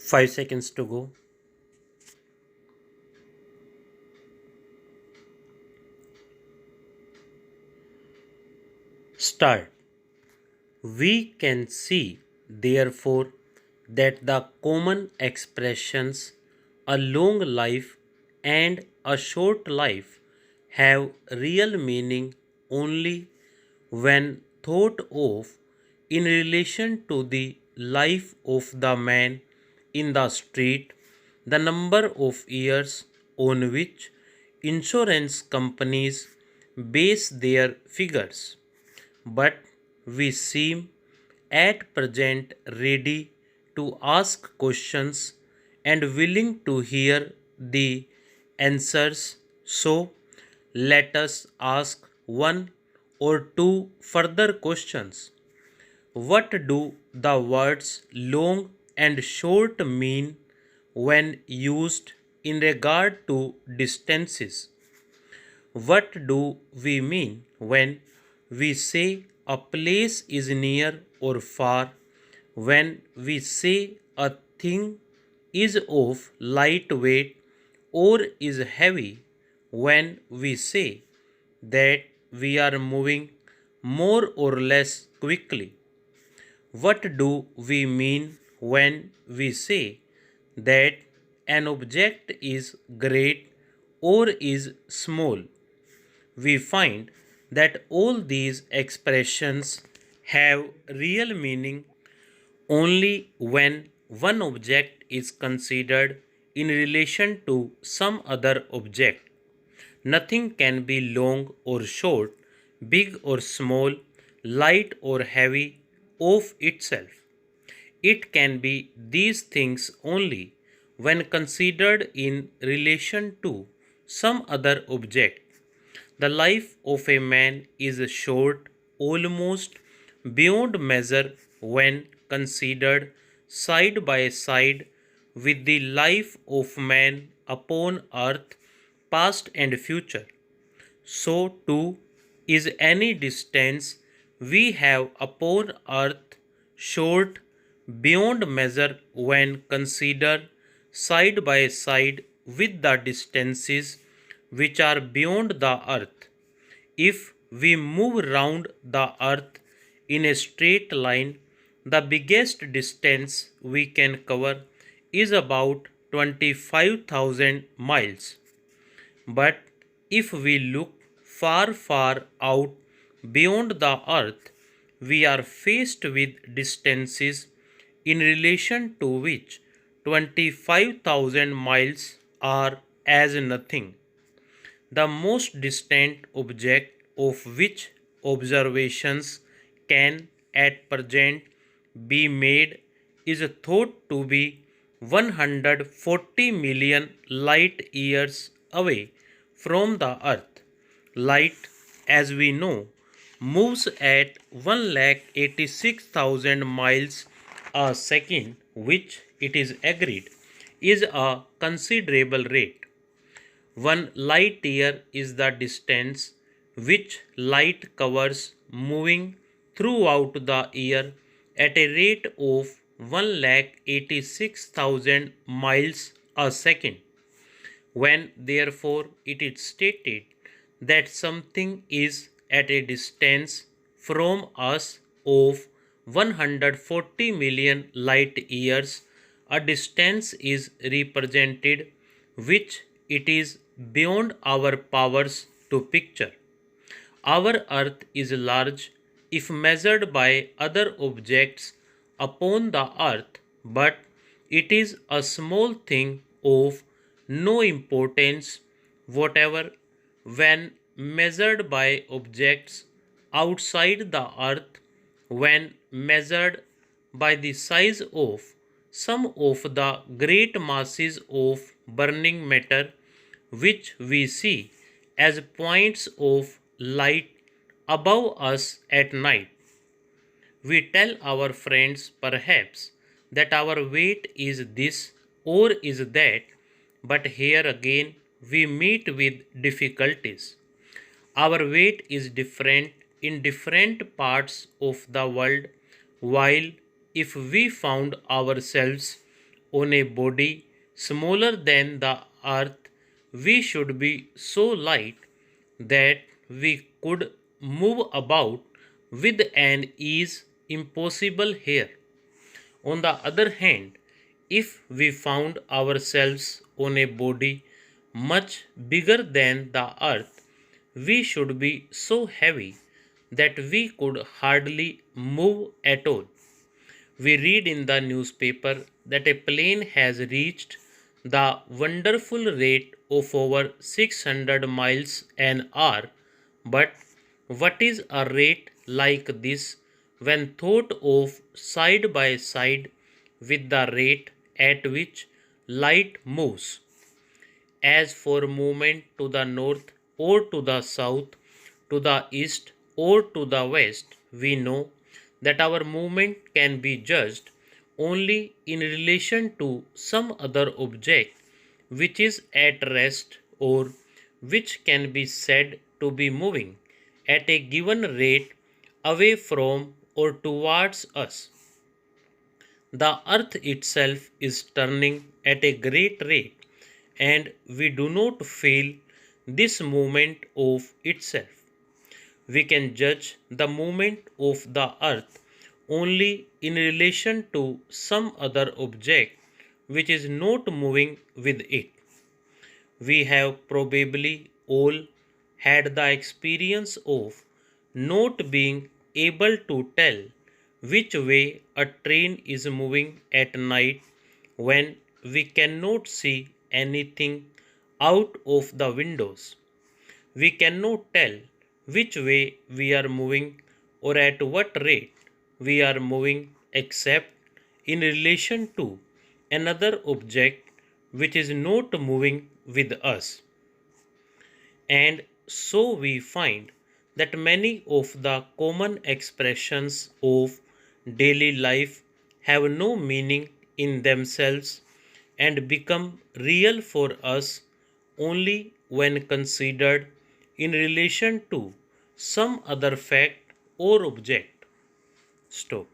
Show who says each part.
Speaker 1: 5 seconds to go. Start. We can see, therefore, that the common expressions a long life and a short life have real meaning only when thought of in relation to the life of the man in the street, the number of years on which insurance companies base their figures. But we seem at present ready to ask questions and willing to hear the answers. So let us ask one or two further questions. What do the words long and short mean when used in regard to distances? What do we mean when we say a place is near or far? When we say a thing is of light weight or is heavy? When we say that we are moving more or less quickly? What do we mean when we say that an object is great or is small? We find that all these expressions have real meaning only when one object is considered in relation to some other object. Nothing can be long or short, big or small, light or heavy of itself. It can be these things only when considered in relation to some other object. The life of a man is short, almost beyond measure, when considered side by side with the life of man upon earth, past and future. So too is any distance we have upon earth short beyond measure when considered side by side with the distances which are beyond the earth. If we move round the earth in a straight line, the biggest distance we can cover is about 25,000 miles. But if we look far, far out beyond the earth, we are faced with distances in relation to which 25,000 miles are as nothing. The most distant object of which observations can at present be made is thought to be 140 million light years away from the earth. Light, as we know, moves at 1,86,000 miles a second, which it is agreed is a considerable rate. 1 light year is the distance which light covers moving throughout the year at a rate of 1,86,000 miles a second. When therefore it is stated that something is at a distance from us of 140 million light years, a distance is represented which it is beyond our powers to picture. Our earth is large if measured by other objects upon the earth, but it is a small thing of no importance whatever when measured by objects outside the earth, when measured by the size of some of the great masses of burning matter which we see as points of light above us at night. We tell our friends perhaps that our weight is this or is that, but here again we meet with difficulties. Our weight is different in different parts of the world, while if we found ourselves on a body smaller than the earth, we should be so light that we could move about with an ease impossible here. On the other hand, if we found ourselves on a body much bigger than the earth, we should be so heavy that we could hardly move at all. We read in the newspaper that a plane has reached the wonderful rate of over 600 miles an hour. But what is a rate like this when thought of side by side with the rate at which light moves? As for movement to the north or to the south, to the east or to the west, we know that our movement can be judged only in relation to some other object which is at rest or which can be said to be moving at a given rate away from or towards us. The earth itself is turning at a great rate, and we do not feel this movement of itself. We can judge the movement of the earth only in relation to some other object which is not moving with it. We have probably all had the experience of not being able to tell which way a train is moving at night when we cannot see anything out of the windows. We cannot tell which way we are moving or at what rate we are moving except in relation to another object which is not moving with us. And so we find that many of the common expressions of daily life have no meaning in themselves and become real for us only when considered in relation to some other fact or object. Stop.